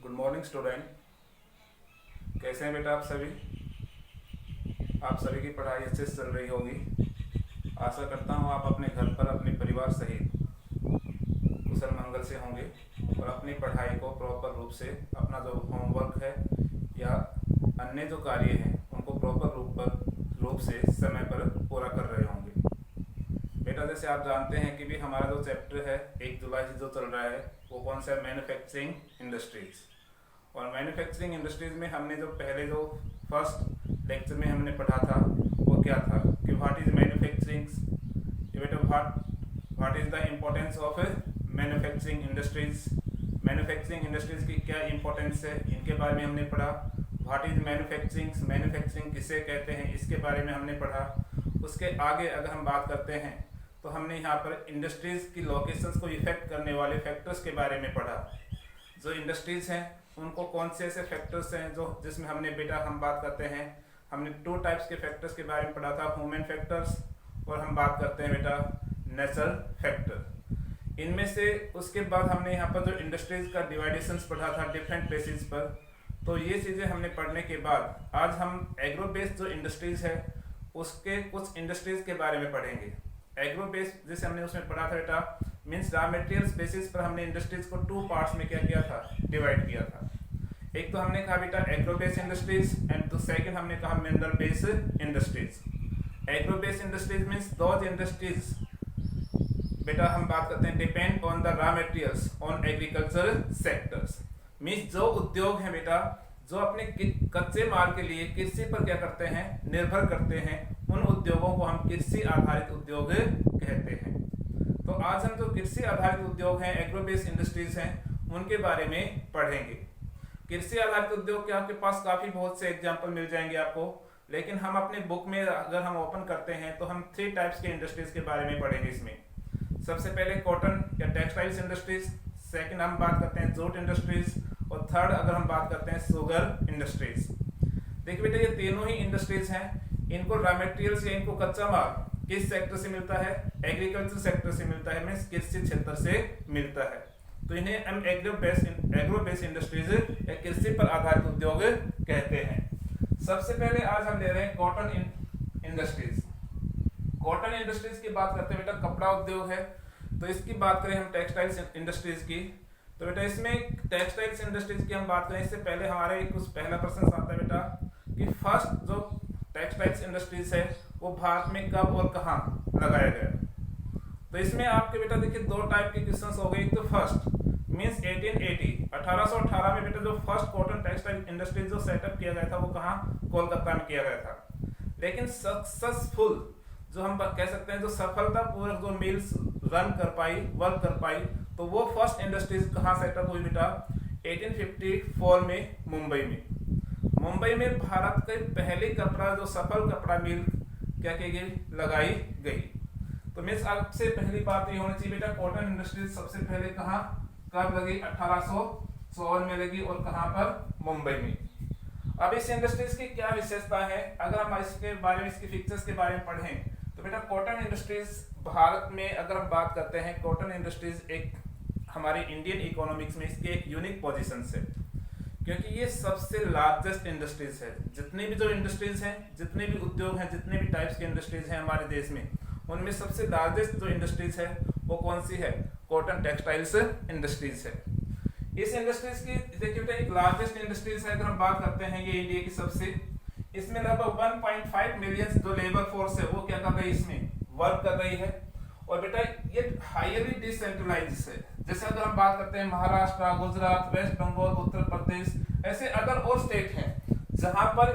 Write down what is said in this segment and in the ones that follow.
Good morning student. कैसे हैं बेटा आप सभी? आप सभी की पढ़ाई अच्छे से चल रही होगी। आशा करता हूँ आप अपने घर पर अपने परिवार सहित कुशल मंगल से होंगे और अपनी पढ़ाई को प्रॉपर रूप से अपना जो होमवर्क है या अन्य जो कार्य हैं उनको प्रॉपर रूप से समय पर पूरा कर रहे होंगे। बेटा जैसे आप जानते हैं कि भी हमारा जो चैप्टर है 1 जुलाई से जो चल रहा है वो कौन सा है, मैन्युफैक्चरिंग इंडस्ट्रीज। और मैन्युफैक्चरिंग इंडस्ट्रीज में हमने जो पहले जो फर्स्ट लेक्चर में हमने पढ़ा था वो क्या था कि व्हाट इज मैन्युफैक्चरिंग, बेटा what is the importance of manufacturing industries. Manufacturing industries की क्या इंपॉर्टेंस है इनके बारे में हमने पढ़ा। व्हाट इज मैन्युफैक्चरिंग, मैन्युफैक्चरिंग किसे कहते हैं इसके बारे में हमने पढ़ा। उसके आगे अगर हम बात करते हैं तो हमने यहाँ पर इंडस्ट्रीज की लोकेशंस को इफेक्ट करने वाले फैक्टर्स के बारे में पढ़ा। जो इंडस्ट्रीज हैं उनको कौन से ऐसे फैक्टर्स हैं जो जिसमें हमने बेटा हम बात करते हैं, हमने 2 टाइप्स के फैक्टर्स के बारे में पढ़ा था, ह्यूमन फैक्टर्स और हम बात करते हैं बेटा नेचुरल फैक्टर। इनमें से उसके बाद हमने यहाँ पर जो इंडस्ट्रीज का डिवाइडेशंस पढ़ा था डिफरेंट बेसिस पर। तो ये चीज़ें हमने पढ़ने के बाद आज हम एग्रो बेस्ड जो इंडस्ट्रीज है उसके कुछ इंडस्ट्रीज के बारे में पढ़ेंगे। एग्रो बेस्ड जैसे हमने उसमें पढ़ा था बेटा मीन्स रॉ मटेरियल्स बेसिस पर हमने इंडस्ट्रीज को 2 पार्ट्स में क्या किया था, डिवाइड किया था। एक तो हमने कहा बेटा एग्रो बेस्ड इंडस्ट्रीज एंड तो सेकंड हमने कहा mineral based industries. Agro based industries means those industries बेटा हम बात करते हैं depend on the raw materials on agriculture sectors. Means जो उद्योग है बेटा जो अपने कच्चे माल के लिए कृषि पर क्या करते हैं, निर्भर करते हैं, उन उद्योगों को हम कृषि आधारित उद्योग कहते हैं। तो आज हम जो कृषि आधारित उद्योग हैं एग्रो बेस्ड इंडस्ट्रीज हैं उनके बारे में पढ़ेंगे। कृषि आधारित उद्योग के आपके पास काफी बहुत से एग्जांपल मिल जाएंगे आपको, लेकिन हम अपने बुक में अगर हम ओपन करते हैं तो हम 3 टाइप्स के इंडस्ट्रीज के बारे में पढ़ेंगे। इसमें सबसे पहले कॉटन या टेक्सटाइल्स इंडस्ट्रीज, सेकंड हम बात करते हैं जूट इंडस्ट्रीज और थर्ड अगर हम बात करते हैं शुगर इंडस्ट्रीज। देखिए बेटा ये तीनों ही इंडस्ट्रीज हैं, इनको रॉ मटेरियल्स या इनको कच्चा माल किस सेक्टर से मिलता है, एग्रीकल्चर सेक्टर से मिलता है, मींस कृषि क्षेत्र से मिलता है। तो इन्हें हम एग्रो बेस्ड इंडस्ट्रीज या कृषि पर आधारित उद्योग कहते हैं। सबसे पहले आज हम ले रहे हैं कॉटन इंडस्ट्रीज। कॉटन इंडस्ट्रीज की बात करते हैं बेटा कपड़ा उद्योग है। तो इसकी बात करें हम टेक्सटाइल्स इंडस्ट्रीज की, तो बेटा इसमें टेक्सटाइल्स इंडस्ट्रीज की हम बात करें इससे पहले हमारे कुछ पहला प्रश्न आता है बेटा कि फर्स्ट जो टेक्सटाइल्स इंडस्ट्रीज है वो भारत में कब और कहाँ लगाया गया। तो इसमें आपके बेटा देखिए 2 टाइप के क्वेश्चंस हो गए। तो फर्स्ट मींस 1818 में बेटा जो फर्स्ट कॉटन टेक्सटाइल इंडस्ट्रीज जो सेटअप किया गया था वो कहाँ, कोलकाता में किया गया था। लेकिन सक्सेसफुल जो हम कह सकते हैं जो सफलतापूर्वक जो मिल्स रन कर पाई, वर्क कर पाई, तो वो फर्स्ट इंडस्ट्रीज कहाँ सेटअप हुई बेटा 1854 में मुंबई में। मुंबई में भारत के पहली कपड़ा जो सफल कपड़ा मिल क्या की गई, लगाई गई। तो मिस आपसे पहली बात ये होनी चाहिए बेटा कॉटन इंडस्ट्रीज सबसे पहले कहाँ कब लगी, 1854 में लगी और कहाँ पर, मुंबई में। अब इस इंडस्ट्रीज की क्या विशेषता है अगर हम इसके बारे में, इसकी फीचर्स के बारे में पढ़ें तो बेटा कॉटन इंडस्ट्रीज भारत में अगर हम बात करते हैं कॉटन इंडस्ट्रीज एक हमारी इंडियन इकोनॉमिक्स में इसके एक यूनिक पोजीशन है, क्योंकि ये सबसे लार्जेस्ट इंडस्ट्रीज है। जितने भी जो इंडस्ट्रीज हैं, जितने भी उद्योग हैं, जितने भी टाइप्स के इंडस्ट्रीज हैं हमारे देश में, उनमें सबसे लार्जेस्ट जो इंडस्ट्रीज है वो कौन सी है, कॉटन टेक्सटाइल्स इंडस्ट्रीज है। इस इंडस्ट्रीज की देखिए बेटा एक लार्जेस्ट इंडस्ट्रीज है अगर हम बात करते हैं ये इंडिया की सबसे, इसमें लगभग 1.5 मिलियन जो लेबर फोर्स है वो क्या कर रही है, इसमें वर्क कर रही है। और बेटा ये हाईली डिसेंट्रलाइज्ड है। जैसे अगर हम बात करते हैं महाराष्ट्र, गुजरात, वेस्ट बंगाल, उत्तर प्रदेश, ऐसे अदर और स्टेट हैं जहां पर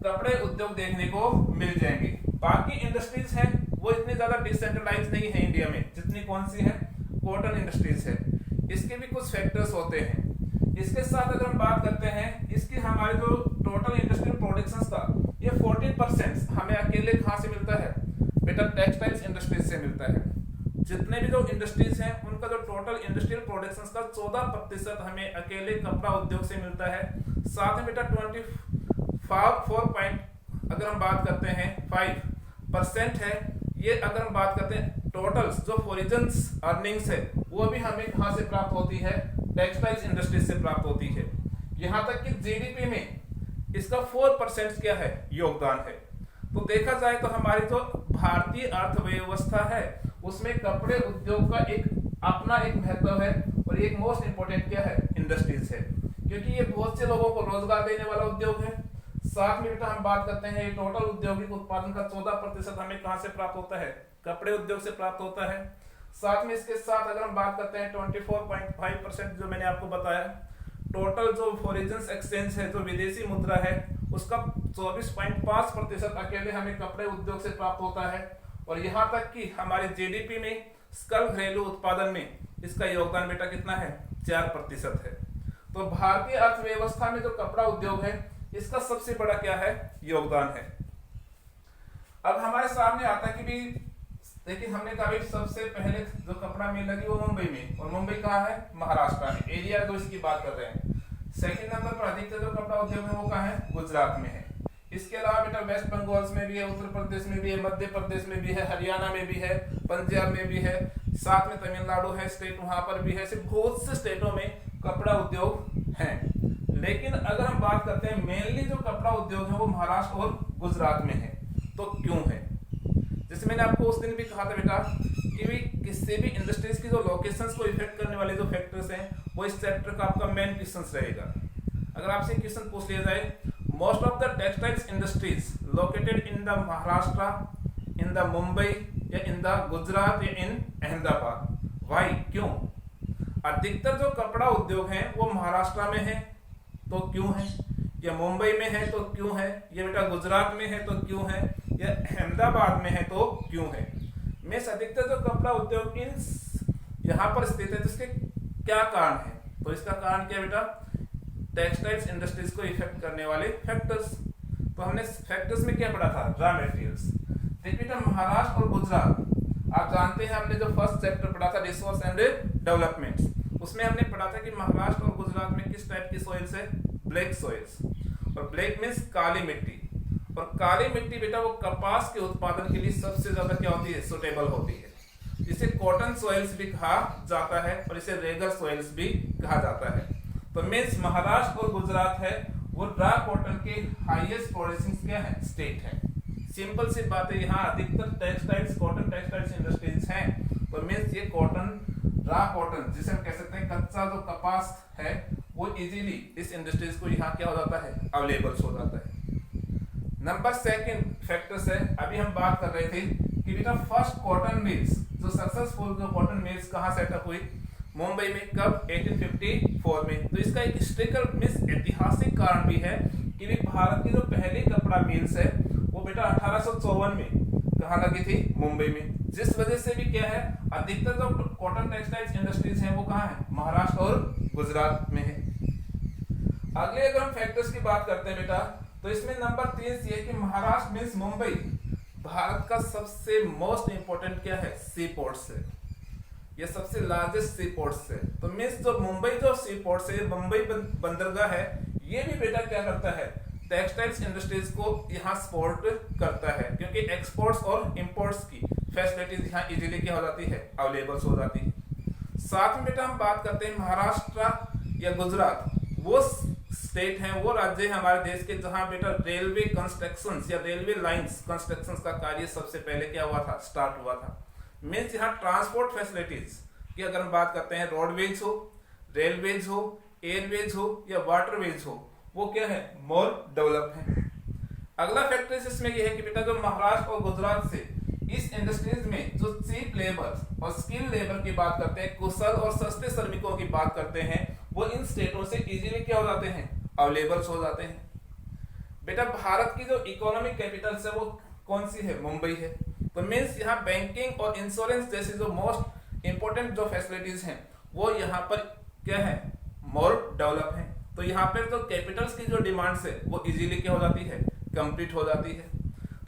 कपड़े उद्योग देखने को मिल जाएंगे। बाकी इंडस्ट्रीज हैं वो इतनी ज्यादा डिसेंट्रलाइज नहीं है इंडिया में जितनी कौन सी है, कॉटन इंडस्ट्रीज है। इसके भी कुछ फैक्टर्स होते हैं। इसके साथ अगर हम बात करते हैं इसकी हमारे जो टोटल इंडस्ट्रियल प्रोडक्शन का ये 14% हमें अकेले कहाँ से मिलता है बेटा, टेक्सटाइल्स इंडस्ट्रीज से मिलता है। जितने भी जो इंडस्ट्रीज हैं उनका जो टोटल इंडस्ट्रियल प्रोडक्शन का 14% हमें अकेले कपड़ा उद्योग से मिलता है। साथ में बेटा 24 अगर हम बात करते हैं 5% है ये। अगर हम बात करते हैं टोटल जो फॉरिजन अर्निंग्स है वो भी हमें कहाँ से प्राप्त होती है, टेक्सटाइल्स इंडस्ट्रीज से प्राप्त होती है। यहाँ तक कि जीडीपी में इसका 4% क्या है, योगदान है। तो देखा जाए तो हमारी जो भारतीय अर्थव्यवस्था है उसमें कपड़े उद्योग का एक अपना एक महत्व है और एक मोस्ट इंपोर्टेंट क्या है, इंडस्ट्रीज है, क्योंकि ये बहुत से लोगों को रोजगार देने वाला उद्योग है। साथ में बेटा हम बात करते हैं ये टोटल औद्योगिक उत्पादन का 14% हमें कहां से प्राप्त होता है, कपड़े उद्योग से प्राप्त होता है। साथ में इसके साथ अगर हम बात करते हैं 24.5% जो मैंने आपको बताया, टोटल जो फॉरेन एक्सचेंज है, जो विदेशी मुद्रा है, उसका 24.5% अकेले हमें कपड़े उद्योग से प्राप्त होता है। और यहाँ तक कि हमारे जीडीपी में सकल घरेलू उत्पादन में इसका योगदान बेटा कितना है, 4% है। तो भारतीय अर्थव्यवस्था में जो कपड़ा उद्योग है इसका सबसे बड़ा क्या है, योगदान है। अब हमारे सामने आता है कि भी देखिए हमने कहा सबसे पहले जो कपड़ा मिल लगी वो मुंबई में, और मुंबई कहाँ है, महाराष्ट्र में, एरिया जो इसकी बात कर रहे हैं। सेकंड नंबर पर अधिकतर जो कपड़ा उद्योग है वो कहाँ है, गुजरात में है। इसके अलावा बेटा वेस्ट बंगाल में भी है, उत्तर प्रदेश में भी है, मध्य प्रदेश में भी है, हरियाणा में भी है, पंजाब में भी है, साथ में तमिलनाडु है स्टेट, वहां पर भी है। ऐसे बहुत से स्टेटों में कपड़ा उद्योग है। लेकिन अगर हम बात करते हैं मेनली जो कपड़ा उद्योग है वो महाराष्ट्र और गुजरात में है। तो क्यों है, जैसे मैंने आपको उस दिन भी कहा था बेटा कि भी किसी भी इंडस्ट्रीज की जो लोकेशंस को इफेक्ट करने वाले जो फैक्टर्स हैं वो इस चैप्टर का आपका मेन क्वेश्चन रहेगा। अगर आपसे क्वेश्चन पूछ लिया जाए, most of the textiles industries located in the Maharashtra, in the Mumbai या इन द गुजरात या इन अहमदाबाद, व्हाई, क्यों? अधिकतर जो कपड़ा उद्योग है वो महाराष्ट्र में है तो क्यों है, या मुंबई में है तो क्यों है, या बेटा गुजरात में है तो क्यों है, या अहमदाबाद में है तो क्यों है। मैं अधिकतर जो कपड़ा उद्योग इन यहाँ पर स्थित है तो इसके क्या कारण है? तो इसका कारण क्या बेटा, टेक्सटाइल्स इंडस्ट्रीज को इफेक्ट करने वाले फैक्टर्स। तो हमने फैक्टर्स में क्या पढ़ा था, रॉ मटेरियल्स। देखिए बेटा महाराष्ट्र और गुजरात आप जानते हैं, हमने जो फर्स्ट चैप्टर पढ़ा था रिसोर्स एंड डेवलपमेंट, उसमें हमने पढ़ा था कि महाराष्ट्र और गुजरात में किस टाइप की सॉइल्स है, ब्लैक सॉइल्स। और ब्लैक मीन्स काली मिट्टी, और काली मिट्टी बेटा वो कपास के उत्पादन के लिए सबसे ज्यादा क्या होती है, सुटेबल होती है। इसे कॉटन सॉइल्स भी कहा जाता है और इसे रेगल सॉइल्स भी कहा जाता है। तो मीन्स महाराष्ट्र और गुजरात है वो ड्रा कॉटन के हाईएस्ट प्रोड्यूसिंग क्या है, स्टेट है। सिंपल सी बात है, यहाँ अधिकतर टेक्सटाइल्स कॉटन टेक्सटाइल्स इंडस्ट्रीज हैं। तो मीन्स ये कॉटन, ड्रा कॉटन जिसे हम कह सकते हैं कच्चा जो कपास है, वो इजीली इस इंडस्ट्रीज को यहाँ क्या हो जाता है, अवेलेबल हो जाता है। नंबर सेकंड फैक्टर्स है, अभी हम बात कर रहे थे कि बेटा फर्स्ट कॉटन मिल्स, जो सक्सेसफुल जो कॉटन मिल्स कहाँ सेटअप हुई, मुंबई में, कब, 1854 में। तो इसका एक हिस्टोरिकल मींस ऐतिहासिक कारण भी है कि भी भारत की जो पहली कपड़ा मिल्स है वो बेटा 1854 में कहाँ लगी थी, मुंबई में। जिस वजह से भी क्या है, अधिकतर जो कॉटन टेक्सटाइल्स इंडस्ट्रीज हैं वो कहाँ है, महाराष्ट्र और गुजरात में है। अगले अगर हम फैक्टर्स की बात करते हैं बेटा, तो इसमें नंबर 3 ये कि महाराष्ट्र मींस मुंबई भारत का सबसे मोस्ट इंपोर्टेंट क्या है, सी पोर्ट्स है। ये सबसे लार्जेस्ट सी पोर्ट्स है। तो मींस जो मुंबई जो सी पोर्ट्स है, मुंबई बंदरगाह है, ये भी बेटा क्या करता है, टेक्सटाइल्स इंडस्ट्रीज को यहाँ सपोर्ट करता है, क्योंकि एक्सपोर्ट्स और इंपोर्ट्स की फैसिलिटीज यहाँ इजीली क्या हो जाती है, अवेलेबल हो जाती है। साथ में बेटा हम बात करते हैं महाराष्ट्र या गुजरात, वो स्टेट है, वो राज्य है हमारे देश के जहां बेटा रेलवे कंस्ट्रक्शन या रेलवे लाइंस कंस्ट्रक्शन का कार्य सबसे पहले क्या हुआ था, स्टार्ट हुआ था। मीन्स यहाँ ट्रांसपोर्ट फैसिलिटीज की अगर हम बात करते हैं, रोडवेज हो, रेलवेज हो, एयरवेज हो या वाटरवेज हो, वो क्या है, मोर डेवलप है। अगला फैक्टर इसमें यह है कि बेटा जो महाराष्ट्र और गुजरात से इस इंडस्ट्रीज में जो चीप लेबर और स्किल लेबर की बात करते हैं, कुशल और सस्ते श्रमिकों की बात करते हैं, वो इन स्टेटों से इजीली क्या हो जाते हैं, अवेलेबल हो जाते हैं। बेटा भारत की जो इकोनॉमिक कैपिटल है वो कौन सी है, मुंबई है। तो मीन्स यहाँ बैंकिंग और इंश्योरेंस जैसी जो मोस्ट इंपोर्टेंट जो फैसिलिटीज हैं वो यहाँ पर क्या है, मोर डेवलप है। तो यहाँ पर जो कैपिटल्स की जो डिमांड्स है वो इजीली क्या हो जाती है, कंप्लीट हो जाती है।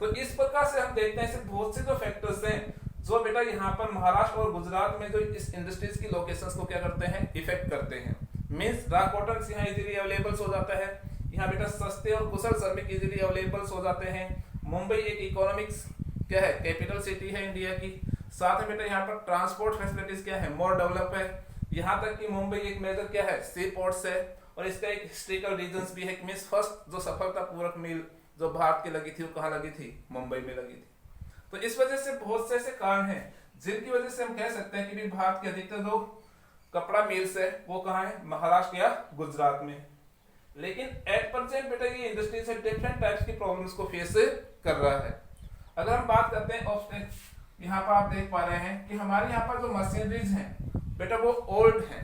तो इस प्रकार से हम देखते हैं ऐसे बहुत से जो फैक्टर्स हैं जो बेटा यहाँ पर महाराष्ट्र और गुजरात में जो इस इंडस्ट्रीज की लोकेशंस को क्या करते हैं, इफेक्ट करते हैं। मींस रॉ कॉटन यहाँ इजीली अवेलेबल हो जाता है, यहाँ बेटा सस्ते और कुशल श्रमिक इजीली अवेलेबल हो जाते हैं। मुंबई एक इकोनॉमिक्स क्या है, कैपिटल सिटी है इंडिया की। साथ में बेटा यहाँ पर ट्रांसपोर्ट फैसिलिटीज क्या है, मोर डेवलप है। यहाँ तक कि मुंबई एक मेजर क्या है, सी पोर्ट्स है, और इसका एक हिस्ट्रिकल रीजंस भी है कि मीन्स फर्स्ट जो सफलतापूर्वक मील जो भारत की लगी थी वो कहाँ लगी थी, मुंबई में लगी थी। तो इस वजह से बहुत से ऐसे कारण हैं जिनकी वजह से हम कह सकते हैं कि भी भारत के अधिकतर जो कपड़ा मिल्स है वो कहाँ है, महाराष्ट्र या गुजरात में। लेकिन एट प्रेजेंट बेटा ये इंडस्ट्री से डिफरेंट टाइप्स की प्रॉब्लम्स को फेस कर रहा है। अगर हम बात करते हैं ऑब्स्टेकल्स, यहाँ पर आप देख पा रहे हैं कि हमारे यहाँ पर जो मशीनरीज हैं बेटा वो ओल्ड हैं।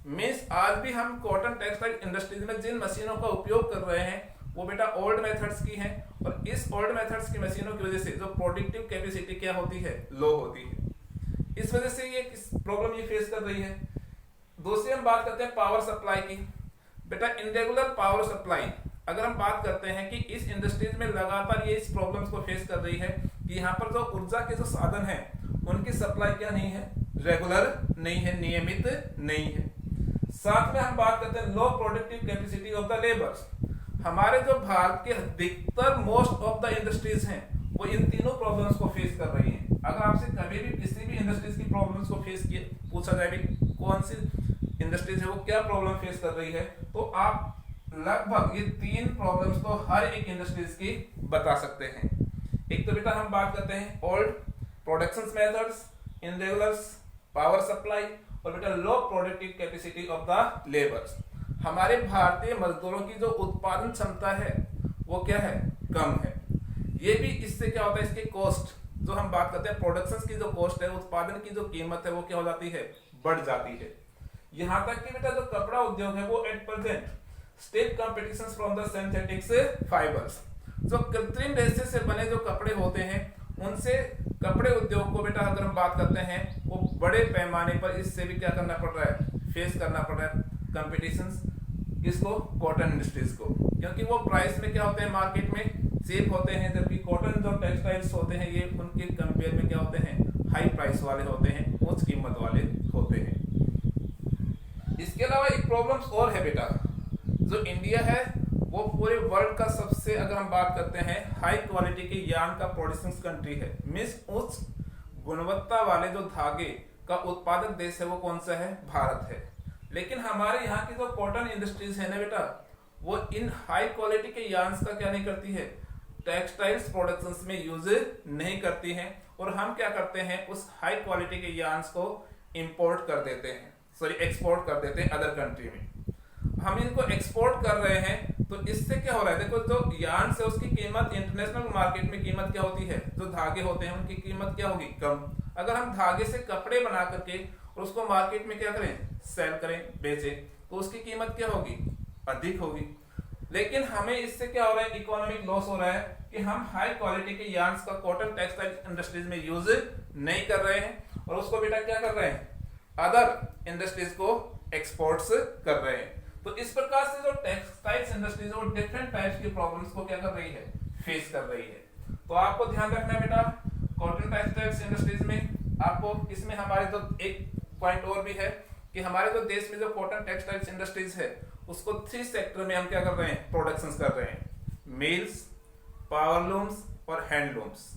मीन्स आज भी हम कॉटन टेक्सटाइल इंडस्ट्रीज में जिन मशीनों का उपयोग कर रहे हैं वो बेटा ओल्ड मेथड्स की हैं, और इस ओल्ड मेथड्स की मशीनों की वजह से जो प्रोडक्टिव कैपेसिटी क्या होती है, लो होती है। इस वजह से ये प्रॉब्लम ये फेस कर रही है। दूसरी हम बात करते हैं पावर सप्लाई की। बेटा इनरेगुलर पावर सप्लाई, अगर हम बात करते हैं कि इस इंडस्ट्रीज में लगातार ये इस प्रॉब्लम्स को फेस कर रही है कि यहाँ पर जो ऊर्जा के जो साधन है उनकी सप्लाई क्या नहीं है, रेगुलर नहीं है, नियमित नहीं है। साथ में हम बात करते हैं low productive capacity of the labours. हमारे जो भारत के अधिकतर मोस्ट ऑफ द इंडस्ट्रीज हैं वो इन तीनों प्रॉब्लम्स को फेस कर रही हैं। अगर आपसे कभी भी किसी भी इंडस्ट्रीज की प्रॉब्लम्स को फेस किए पूछा जाए भी कौन सी इंडस्ट्रीज है वो क्या प्रॉब्लम फेस कर रही है, तो आप लगभग ये तीन प्रॉब्लम्स तो हर एक इंडस्ट्रीज की बता सकते हैं। एक तो बेटा हम बात करते हैं old production methods, irregulars, power supply, और बेटा low productive capacity of the labours. हमारे भारतीय मजदूरों की जो उत्पादन क्षमता है वो क्या है, कम है। ये भी इससे क्या होता है, इसकी कॉस्ट जो हम बात करते हैं प्रोडक्शन की जो कॉस्ट है, उत्पादन की जो कीमत है वो क्या हो जाती है, बढ़ जाती है। यहाँ तक कि बेटा जो कपड़ा उद्योग है वो at present stiff competition from the synthetics fibres, जो कृत्रिम रेशे से बने जो कपड़े होते हैं उनसे कपड़े उद्योग को बेटा अगर हम बात करते हैं वो बड़े पैमाने पर इससे भी क्या करना पड़ रहा है, फेस करना पड़ रहा है कंपटीशन किसको, कॉटन इंडस्ट्रीज को, क्योंकि वो प्राइस में क्या होते हैं, मार्केट में चीप होते हैं, जबकि कॉटन जो टेक्सटाइल्स होते हैं ये उनके कंपेयर में क्या होते हैं, हाई प्राइस वाले होते हैं, उच्च कीमत वाले होते हैं। इसके अलावा एक प्रॉब्लम्स और है बेटा, जो इंडिया है वो पूरे वर्ल्ड का सबसे अगर हम बात करते हैं हाई क्वालिटी के यार्न का प्रोड्यूसिंग कंट्री है। मींस उच्च गुणवत्ता वाले जो धागे का उत्पादक देश है वो कौन सा है, भारत है। लेकिन हमारे यहाँ की जो कॉटन इंडस्ट्रीज है ना बेटा वो इन हाई क्वालिटी के यार्न्स का क्या नहीं करती है, टेक्सटाइल्स प्रोडक्शंस में यूज नहीं करती हैं, और हम क्या करते हैं उस हाई क्वालिटी के यार्न्स को इंपोर्ट कर देते हैं, सॉरी एक्सपोर्ट कर देते हैं अदर कंट्री में। हम इनको एक्सपोर्ट कर रहे हैं तो इससे क्या हो रहा है, देखो जो यार्न से उसकी कीमत इंटरनेशनल मार्केट में कीमत क्या होती है, जो धागे होते हैं उनकी कीमत क्या होगी, कम। अगर हम धागे से कपड़े बना करके और उसको मार्केट में क्या करें, सेल करें, बेचें, तो उसकी कीमत क्या होगी, अधिक होगी। लेकिन हमें इससे क्या हो रहा है, इकोनॉमिक लॉस हो रहा है कि हम हाई क्वालिटी के यार्न्स का कॉटन टेक्सटाइल इंडस्ट्रीज में यूज नहीं कर रहे हैं और उसको बेटा क्या कर रहे हैं, अदर इंडस्ट्रीज को एक्सपोर्ट्स कर रहे हैं। तो इस प्रकार से जो टेक्सटाइल्स इंडस्ट्रीज है वो डिफरेंट टाइप्स की प्रॉब्लम्स को क्या कर रही है, फेस कर रही है। तो आपको ध्यान रखना है बेटा कॉटन टेक्सटाइल्स इंडस्ट्रीज में आपको इसमें हमारे जो एक पॉइंट और भी है कि हमारे जो देश में जो कॉटन टेक्सटाइल्स इंडस्ट्रीज है उसको 3 सेक्टर में हम क्या कर रहे हैं, प्रोडक्शंस कर रहे हैं, मिल्स, पावरलूम्स और हैंडलूम्स।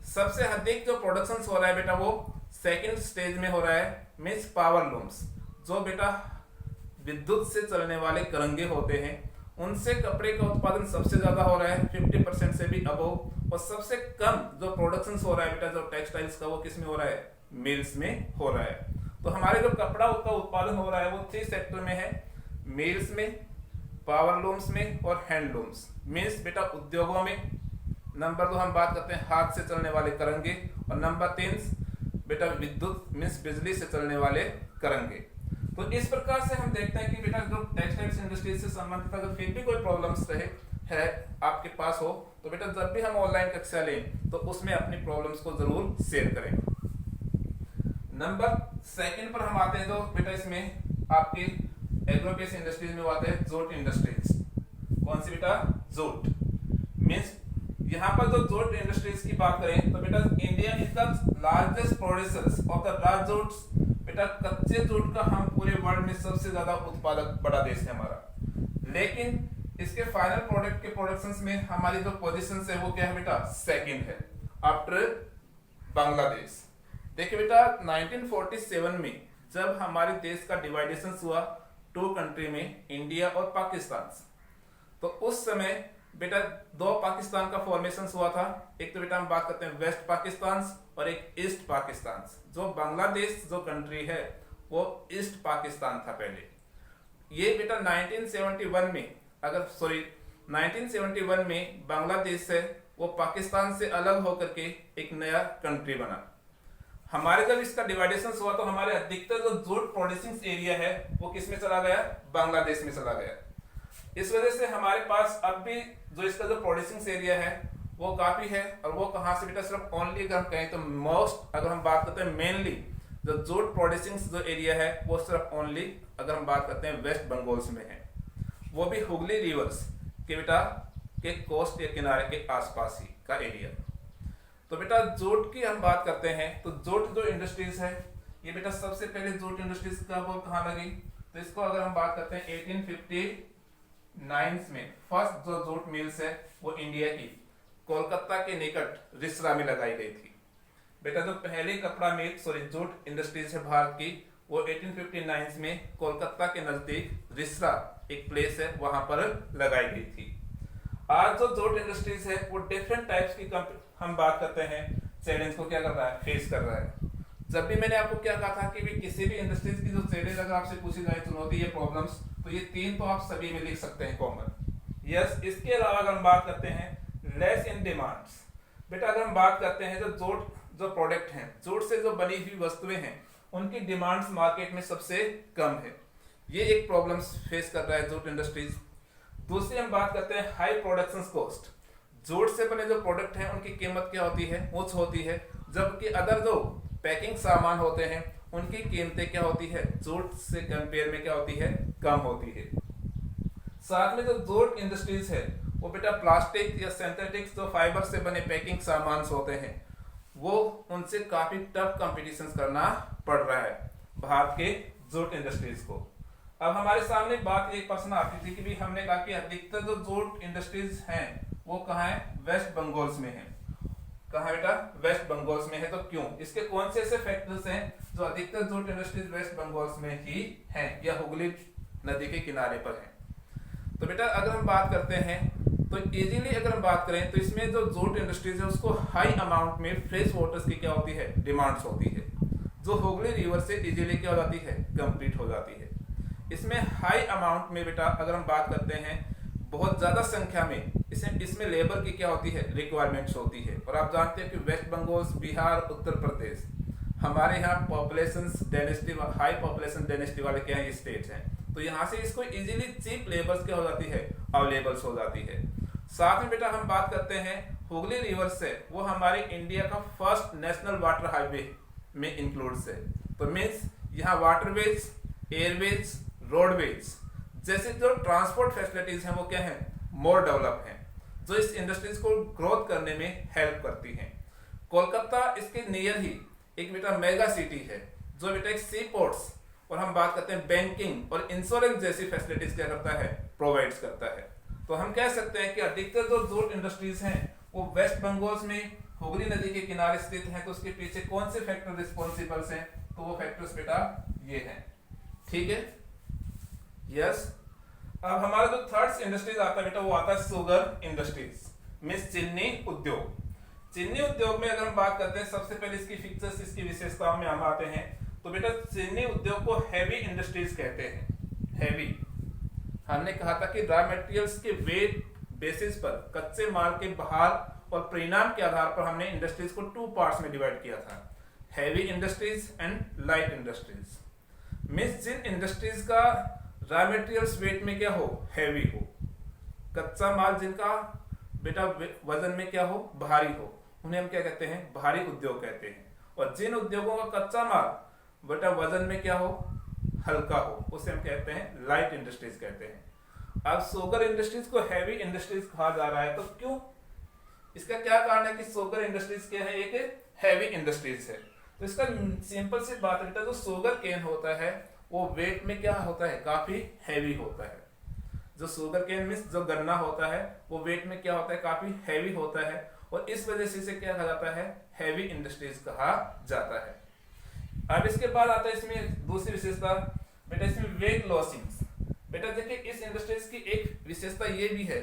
सबसे अधिक जो प्रोडक्शंस हो रहा है बेटा वो सेकंड स्टेज में हो रहा है, मींस पावरलूम्स, जो बेटा विद्युत से चलने वाले करंगे होते हैं उनसे कपड़े का उत्पादन सबसे ज्यादा हो रहा है 50% से भी अबव, और सबसे कम जो प्रोडक्शन हो रहा है बेटा जो टेक्सटाइल्स का वो किसमें हो रहा है, मिल्स में हो रहा है। तो हमारे जो कपड़ा का उत्पादन हो रहा है वो 3 सेक्टर में है, मिल्स में, पावरलूम्स में और हैंडलूम्स। मिल्स बेटा उद्योगों में, नंबर 2 हम बात करते हैं हाथ से चलने वाले करंगे, और नंबर 3 बेटा विद्युत मींस बिजली से चलने वाले करंगे। तो इस प्रकार से हम देखते हैं कि बेटा जो टेक्सटाइल्स इंडस्ट्री से संबंधित अगर फिर भी कोई प्रॉब्लम्स रहे है आपके पास हो तो बेटा जब भी हम ऑनलाइन कक्षा लें तो उसमें अपनी प्रॉब्लम्स को जरूर शेयर करें। नंबर 2 पर हम आते हैं तो बेटा इसमें आपके एग्रो बेस्ड इंडस्ट्रीज में आते हैं जूट इंडस्ट्रीज। कौन सी बेटा, जूट। मींस यहाँ पर जो जूट इंडस्ट्रीज की बात करें तो बेटा India is the largest producers of the dry Jutes. बेटा कच्चे जूट का हम पूरे वर्ल्ड में सबसे ज्यादा उत्पादक बड़ा देश है हमारा, लेकिन इसके फाइनल प्रोडक्ट के प्रोडक्शंस में हमारी जो पोजीशन है वो क्या है बेटा, सेकंड है आफ्टर बांग्लादेश। देखिए बेटा 1947 में जब हमारे देश का डिवाइडेशन हुआ 2 कंट्री में, इंडिया और पाकिस्तान। तो उस समय बेटा 2 पाकिस्तान का फॉर्मेशन हुआ था। एक तो बेटा हम बात करते हैं वेस्ट पाकिस्तान और एक ईस्ट पाकिस्तान। जो बांग्लादेश जो कंट्री है वो ईस्ट पाकिस्तान था पहले। ये बेटा 1971 में 1971 में बांग्लादेश से वो पाकिस्तान से अलग होकर के एक नया कंट्री बना। हमारे जब इसका डिवाइडेशन हुआ तो हमारे अधिकतर जो जूट प्रोड्यूसिंग एरिया है वो किस में चला गया? बांग्लादेश में चला गया। इस वजह से हमारे पास अब भी जो इसका जो प्रोड्यूसिंग एरिया है वो काफी है। और वो कहां से बेटा? सिर्फ ओनली अगर हम कहें तो मोस्ट, अगर हम बात करते हैं मेनली जो जूट प्रोड्यूसिंग जो एरिया है वो सिर्फ ओनली अगर हम बात करते हैं वेस्ट बंगाल में है, वो भी हुगली रिवर्स के बेटा के कोस्ट के किनारे के आसपास ही का एरिया। तो बेटा जूट की हम बात करते हैं तो जूट जो इंडस्ट्रीज है ये बेटा सबसे पहले जूट इंडस्ट्रीज का वो कहाँ लगी? तो इसको अगर हम बात करते हैं 1859 में फर्स्ट जो जूट मिल्स है वो इंडिया की कोलकाता के निकट रिसरा में लगाई गई थी। बेटा जो पहले कपड़ा मिल जूट इंडस्ट्रीज है भारत की वो 1859 में कोलकाता के नजदीक रिसरा एक प्लेस है वहां पर लगाई गई थी। आज जो जूट इंडस्ट्रीज है वो डिफरेंट टाइप्स की हम बात करते हैं चैलेंज को क्या कर रहा है? फेस कर रहा है। जब भी मैंने आपको क्या कहा था कि भी किसी भी इंडस्ट्रीज की जो चैलेंज अगर आपसे पूछी जाए चुनौती या प्रॉब्लम्स, तो ये 3 तो आप सभी में लिख सकते हैं कॉमन। यस, इसके अलावा अगर हम बात करते हैं लेस इन डिमांड्स। बेटा अगर हम बात करते हैं जो जूट जो प्रोडक्ट हैं, जूट से जो बनी हुई वस्तुएं हैं, उनकी डिमांड्स मार्केट में सबसे कम है। ये एक प्रॉब्लम फेस कर रहा है जूट इंडस्ट्रीज। दूसरी हम बात करते हैं हाई प्रोडक्शन कॉस्ट। जूट से बने जो प्रोडक्ट हैं उनकी कीमत क्या होती है? उच्च होती है, जबकि अदर जो पैकिंग सामान होते हैं उनकी कीमतें क्या होती है? जूट से कंपेयर में क्या होती है? कम होती है। साथ में जो जूट इंडस्ट्रीज है वो बेटा प्लास्टिक या सिंथेटिक जो फाइबर से बने पैकिंग सामान होते हैं वो उनसे काफी टफ कंपटीशन करना पड़ रहा है भारत के जूट इंडस्ट्रीज को। अब हमारे सामने बात एक प्रश्न आती थी कि भी हमने कहा कि अधिकतर जो जूट इंडस्ट्रीज हैं वो कहाँ है? वेस्ट बंगाल में है। कहाँ बेटा? वेस्ट बंगाल में है। तो क्यों? इसके कौन से ऐसे फैक्टर्स हैं जो अधिकतर जूट इंडस्ट्रीज वेस्ट बंगाल में ही हैं या हुगली नदी के किनारे पर हैं? तो बेटा अगर हम बात करते हैं तो इजीली अगर हम बात करें तो इसमें जो जूट इंडस्ट्रीज है उसको हाई अमाउंट में फ्रेश वाटर्स की क्या होती है? डिमांड्स होती है, जो हुगली रिवर से इजीली क्या हो जाती है? कंप्लीट हो जाती है। इसमें हाई अमाउंट में बेटा अगर हम बात करते हैं बहुत ज्यादा संख्या में इसमें लेबर की क्या होती है? रिक्वायरमेंट्स होती है। और आप जानते हैं कि वेस्ट बंगाल, बिहार, उत्तर प्रदेश हमारे यहाँ population density high population density वाले क्या है? स्टेट हैं। तो यहाँ से इसको इजीली चीप लेबर्स क्या हो जाती है? अवेलेबल हो जाती है। साथ में बेटा हम बात करते हैं हुगली रिवर से, वो हमारे इंडिया का फर्स्ट नेशनल वाटर हाईवे में इंक्लूड्स है। तो मीन्स यहाँ वाटरवेज, एयरवेज, रोडवेज जैसे जो ट्रांसपोर्ट फैसिलिटीज हैं वो क्या है? मोर डेवलप हैं, जो इस इंडस्ट्रीज को ग्रोथ करने में हेल्प करती हैं। कोलकाता इसके नियर ही एक बेटा मेगा सिटी है जो बेटा एक सी पोर्ट्स और हम बात करते हैं बैंकिंग और इंश्योरेंस जैसी फैसिलिटीज क्या करता है? प्रोवाइड्स करता है। तो हम कह सकते हैं कि अधिकतर जो जूट इंडस्ट्रीज हैं वो वेस्ट बंगाल में हुगली नदी के किनारे स्थित हैं। तो उसके पीछे कौन से फैक्टर रिस्पॉन्सिबल हैं? तो वो फैक्टर्स बेटा ये हैं। ठीक है, यस। अब हमारा जो थर्ड इंडस्ट्रीज आता है बेटा वो आता है शुगर इंडस्ट्रीज, मींस चीनी उद्योग। चीनी उद्योग में अगर हम बात करते हैं सबसे पहले इसकी फीचर्स, इसकी विशेषताओं में हम आते हैं तो बेटा चीनी उद्योग को हैवी इंडस्ट्रीज कहते हैं। हैवी, हमने कहा था कि रॉ मटेरियल्स के वेट बेसिस पर कच्चे माल के भार और परिणाम के आधार पर हमने इंडस्ट्रीज को 2 पार्ट्स में डिवाइड किया था, heavy industries and light industries. Means जिन इंडस्ट्रीज का रॉ मटेरियल्स वेट में क्या हो? हैवी हो, कच्चा माल जिनका बेटा वजन में क्या हो? भारी हो, उन्हें हम क्या कहते हैं? भारी उद्योग कहते हैं। और जिन उद्योगों का कच्चा माल बेटा वजन में क्या हो? हल्का हो, उसे हम कहते हैं लाइट इंडस्ट्रीज कहते हैं। अब शुगर इंडस्ट्रीज को हैवी इंडस्ट्रीज कहा जा रहा है, तो क्यों? इसका क्या कारण है कि शुगर इंडस्ट्रीज क्या है? एक हैवी इंडस्ट्रीज है। तो इसका सिंपल सी बात है, जो शुगर केन होता है वो वेट में क्या होता है? काफी हैवी होता है। जो शुगर केन मींस जो गन्ना होता है वो वेट में क्या होता है? काफी हैवी होता है। और इस वजह से इसे क्या कहा जाता है? हैवी इंडस्ट्रीज कहा जाता है। अब इसके बाद आता है इसमें दूसरी विशेषता बेटा, इसमें वेट लॉसिंग। बेटा देखिए इस इंडस्ट्रीज की एक विशेषता ये भी है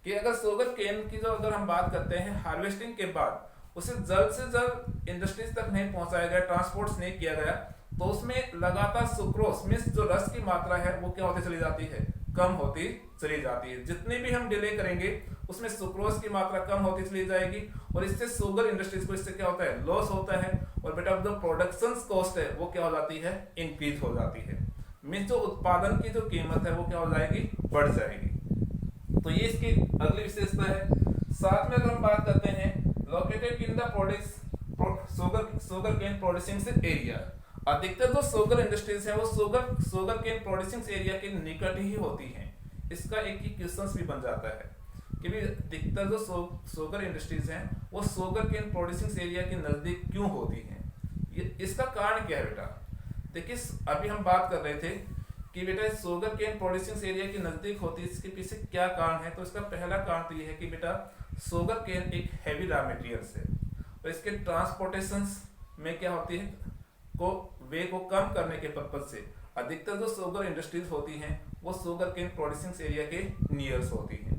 कि अगर शुगर केन की जो अगर हम बात करते हैं हार्वेस्टिंग के बाद उसे जल्द से जल्द इंडस्ट्रीज तक नहीं पहुंचाया गया, ट्रांसपोर्ट नहीं किया गया, तो उसमें लगातार सुक्रोज मींस जो रस की मात्रा है वो क्या होती चली जाती है, कम होती चली जाती है। जितनी भी हम डिले करेंगे उसमें सुक्रोज की मात्रा कम होती चली जाएगी और इससे शुगर इंडस्ट्रीज को इससे क्या होता है, लॉस होता है और बेटा जो प्रोडक्शन कॉस्ट है वो क्या हो जाती है, इंक्रीज हो जाती है। मींस जो उत्पादन की जो कीमत है वो क्या हो जाएगी, बढ़ जाएगी। तो ये इसकी अगली विशेषता है। साथ में अगर हम बात करते हैं located in the sugar cane producing area, अधिकतर जो शुगर इंडस्ट्रीज है वो शुगर केन प्रोड्यूसिंग एरिया के निकट ही होती हैं। इसका एक ही क्वेश्चन भी बन जाता है कि भी अधिकतर जो शुगर इंडस्ट्रीज हैं वो शुगर केन प्रोड्यूसिंग एरिया के नजदीक क्यों होती हैं। ये इसका कारण क्या है बेटा, देखिए अभी हम बात कर रहे थे कि बेटा शुगर केन प्रोड्यूसिंग एरिया के नजदीक होती है, इसके पीछे क्या कारण है। तो इसका पहला कारण तो ये है कि बेटा शुगर केन एक हैवी रॉ मटेरियल्स है और इसके ट्रांसपोर्टेशन में क्या होती है वे को कम करने के पर्पज से अधिकतर जो शुगर इंडस्ट्रीज होती हैं वो शुगर केन प्रोड्यूसिंग एरिया के नियर्स होती हैं।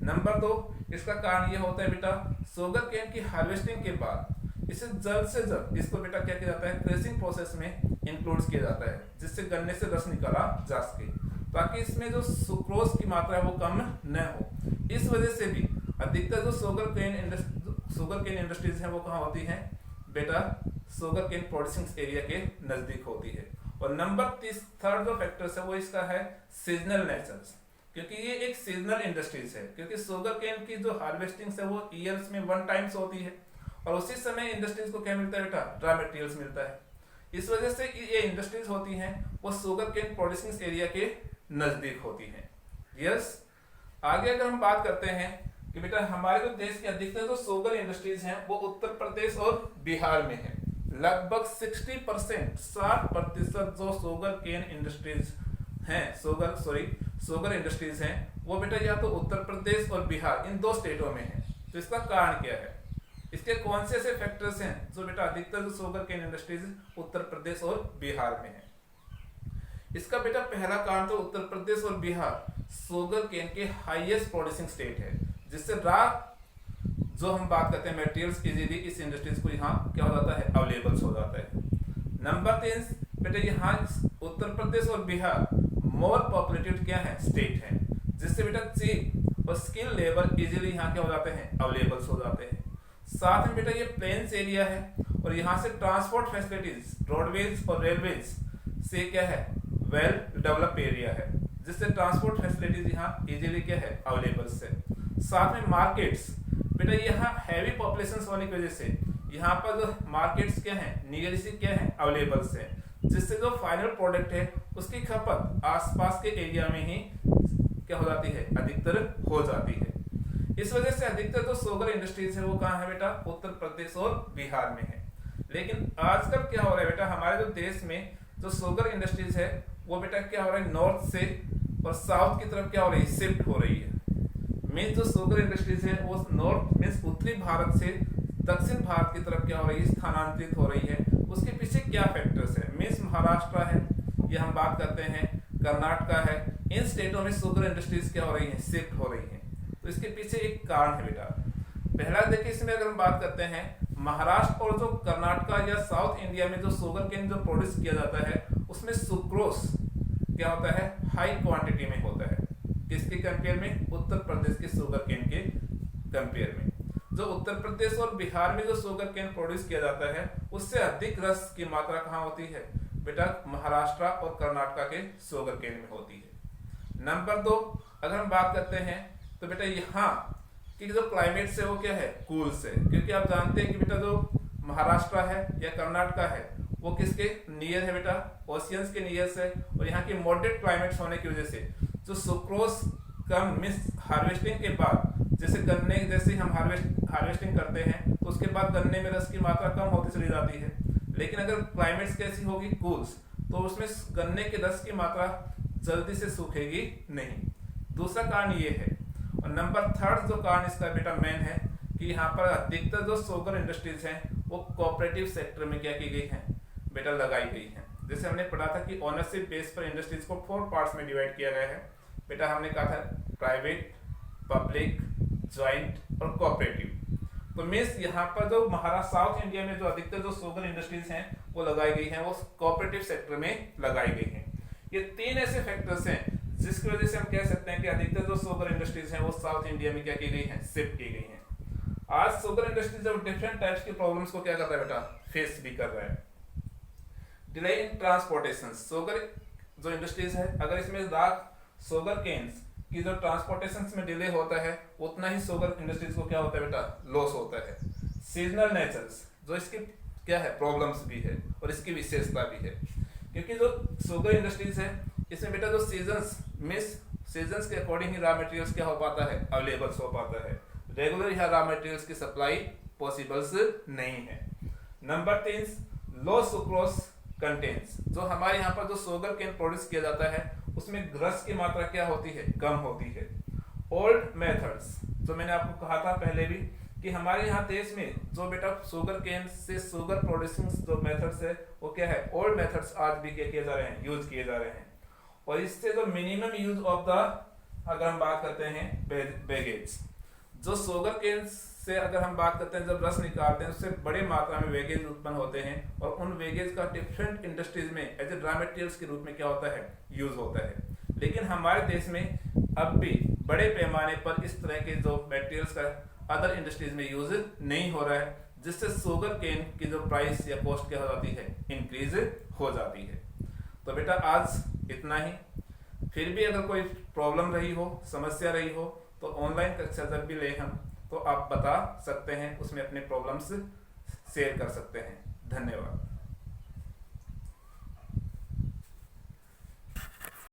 नंबर 2, इसका कारण ये होता है बेटा शुगर केन की हार्वेस्टिंग के बाद इसे जल्द से जल्द इसको बेटा क्या किया जाता है, क्रेशिंग प्रोसेस में इंक्लूड किया जाता है, जिससे गन्ने से रस निकाला जा सके, ताकि इसमें जो सुक्रोज की मात्रा है वो कम न हो। इस वजह से भी अधिकतर जो शुगर केन इंडस्ट्रीज है वो कहाँ होती हैं बेटा, शुगर केन प्रोड्यूसिंग एरिया के नजदीक होती है। और नंबर 3 जो फैक्टर्स है वो इसका है सीजनल नेचर, क्योंकि ये एक सीजनल इंडस्ट्रीज है, क्योंकि शुगर केन की जो हार्वेस्टिंग है वो ईयर्स में 1 टाइम्स होती है और उसी समय इंडस्ट्रीज को क्या मिलता है बेटा, रॉ मटेरियल्स मिलता है। इस वजह से ये इंडस्ट्रीज होती हैं वो शुगर केन प्रोड्यूसिंग एरिया के नजदीक होती हैं। यस, आगे अगर हम बात करते हैं कि बेटा हमारे जो देश के अधिकतर जो शुगर इंडस्ट्रीज हैं वो उत्तर प्रदेश और बिहार में है। लगभग 60% जो शुगर केन इंडस्ट्रीज हैं शुगर इंडस्ट्रीज हैं वो बेटा या तो उत्तर प्रदेश और बिहार इन 2 स्टेटों में है। तो इसका कारण क्या है, इसके कौन से ऐसे फैक्टर्स हैं जो बेटा अधिकतर जो sugar cane industries Uttar Pradesh और बिहार में है। इसका बेटा पहला कारण तो उत्तर प्रदेश और बिहार शुगर केन के हाईएस्ट प्रोड्यूसिंग स्टेट है, जिससे रॉ जो हम बात करते हैं मटेरियल्स इजीली इस इंडस्ट्रीज को यहाँ क्या हो जाता है, अवेलेबल हो जाता है। नंबर 3 बेटा यहाँ उत्तर प्रदेश और बिहार मोर पॉपुलेटेड क्या है, स्टेट है, जिससे बेटा चीप और स्किल लेबर इजीली यहाँ क्या हो जाते हैं, अवेलेबल हो जाते हैं। साथ में बेटा ये प्लेन्स एरिया है और यहाँ से ट्रांसपोर्ट फैसिलिटीज रोडवेज और रेलवेज से क्या है, वेल डेवलप एरिया है, जिससे ट्रांसपोर्ट फैसिलिटीज यहाँ इजीली क्या है, अवेलेबल है। साथ में मार्केट्स बेटा यहाँ हैवी पॉपुलेशन होने की वजह से यहाँ पर जो मार्केट्स क्या है, नियरेस्ट क्या है, अवेलेबल है, जिससे जो फाइनल प्रोडक्ट है उसकी खपत आसपास के एरिया में ही क्या हो जाती है, अधिकतर हो जाती है। इस वजह से अधिकतर जो शुगर इंडस्ट्रीज है वो कहाँ है बेटा, उत्तर प्रदेश और बिहार में है। लेकिन आजकल क्या हो रहा है बेटा, हमारे जो देश में जो शुगर इंडस्ट्रीज है वो बेटा क्या हो रहा है, नॉर्थ से और साउथ की तरफ क्या हो रही है, शिफ्ट हो रही है। मीन्स जो शुगर इंडस्ट्रीज है वो नॉर्थ मीन्स उत्तरी भारत से दक्षिण भारत की तरफ क्या हो रही है, स्थानांतरित हो रही है। उसके पीछे क्या फैक्टर्स है, मीन्स महाराष्ट्र है, ये हम बात करते हैं कर्नाटका है, इन स्टेटों में शुगर इंडस्ट्रीज क्या हो रही है, शिफ्ट हो रही है। तो इसके पीछे एक कारण है बेटा। पहला देखिए इसमें अगर हम बात करते हैं महाराष्ट्र और जो कर्नाटका या साउथ इंडिया में जो शुगर केन जो प्रोड्यूस किया जाता है उसमें सुक्रोज क्या होता है, हाई क्वांटिटी में होता है। किसके कंपेयर में, उत्तर प्रदेश के शुगर केन के कंपेयर में। जो उत्तर प्रदेश और बिहार में जो शुगर केन प्रोड्यूस किया जाता है उससे अधिक रस की मात्रा कहाँ होती है बेटा, महाराष्ट्र और कर्नाटका के शुगर केन में होती है। नंबर 2 अगर हम बात करते हैं तो बेटा यहाँ की जो क्लाइमेट से वो क्या है, कूल से, क्योंकि आप जानते हैं कि बेटा जो महाराष्ट्र है या कर्नाटका है वो किसके नियर है बेटा, ओशियंस के नियर से, और यहाँ की मॉडरेट क्लाइमेट्स होने की वजह से जो सुक्रोज कम मिस हार्वेस्टिंग के बाद जैसे गन्ने जैसे हम हार्वेस्टिंग करते हैं तो उसके बाद गन्ने में रस की मात्रा कम होती चली जाती है। लेकिन अगर क्लाइमेट्स कैसी होगी, कूल्स, तो उसमें गन्ने के रस की मात्रा जल्दी से सूखेगी नहीं। दूसरा कारण ये है। और नंबर 3 जो कारण इसका बेटा मेन है कि यहाँ पर अधिकतर जो शुगर इंडस्ट्रीज हैं वो कोऑपरेटिव सेक्टर में क्या की गई हैं, बेटा लगाई गई हैं। जैसे हमने पढ़ा था कि ओनरशिप बेस पर इंडस्ट्रीज को 4 पार्ट्स में डिवाइड किया गया है। बेटा हमने कहा था प्राइवेट, पब्लिक, ज्वाइंट और कोऑपरेटिव। तो मीन्स यहाँ पर जो महाराष्ट्र साउथ इंडिया में जो अधिकतर जो शुगर इंडस्ट्रीज हैं वो लगाई गई हैं, वो कोऑपरेटिव सेक्टर में लगाई गई हैं। ये 3 ऐसे फैक्टर्स हैं जिसकी वजह से हम कह सकते हैं कि अधिकतर जो शुगर इंडस्ट्रीज हैं वो साउथ इंडिया में क्या की गई हैं, शिफ्ट की गई हैं। आज शुगर इंडस्ट्रीज जब डिफरेंट टाइप्स की प्रॉब्लम्स को क्या कर रहा है बेटा, फेस भी कर रहा है। डिले इन ट्रांसपोर्टेशन, शुगर जो इंडस्ट्रीज है अगर इसमें शुगर केन्स कि जो ट्रांसपोर्टेशन में डिले होता है उतना ही शुगर इंडस्ट्रीज को क्या होता है बेटा, लॉस होता है। सीजनल नेचर्स, जो इसकी क्या है प्रॉब्लम्स भी है और इसकी विशेषता भी है, क्योंकि जो शुगर इंडस्ट्रीज है इसमें बेटा जो सीजन्स के अकॉर्डिंग ही रॉ मटेरियल्स क्या हो पाता है, अवेलेबल हो पाता है। रेगुलर यहाँ रॉ मटेरियल्स की सप्लाई पॉसिबल्स नहीं है। नंबर 3, लो सुक्रोज कंटेंट्स, जो हमारे यहाँ पर जो शुगर केन प्रोड्यूस किया जाता है उसमें ग्रस की मात्रा क्या होती है, कम होती है। ओल्ड मेथड्स, जो मैंने आपको कहा था पहले भी कि हमारे यहाँ देश में जो बेटा शुगर केन से शुगर प्रोड्यूसिंग जो मेथड्स है वो क्या है, ओल्ड मेथड्स आज भी क्या किए जा रहे हैं, यूज किए जा रहे हैं। और इससे जो मिनिमम यूज ऑफ द, अगर हम बात करते हैं बैगेज, जो शुगर केन से अगर हम बात करते हैं जब रस निकालते हैं उससे बड़े मात्रा में वेगेज उत्पन्न होते हैं और उन वेगेज का डिफरेंट इंडस्ट्रीज में एज ए रॉ मटेरियल्स के रूप में क्या होता है, यूज होता है। लेकिन हमारे देश में अब भी बड़े पैमाने पर इस तरह के जो मटेरियल्स का अदर इंडस्ट्रीज में यूज नहीं हो रहा है, जिससे शुगर केन की जो प्राइस या कॉस्ट क्या हो जाती है, इंक्रीज हो जाती है। तो बेटा आज इतना ही। फिर भी अगर कोई प्रॉब्लम रही हो, समस्या रही हो, तो ऑनलाइन कक्षा जब भी ले हम तो आप बता सकते हैं, उसमें अपने प्रॉब्लम्स शेयर कर सकते हैं। धन्यवाद।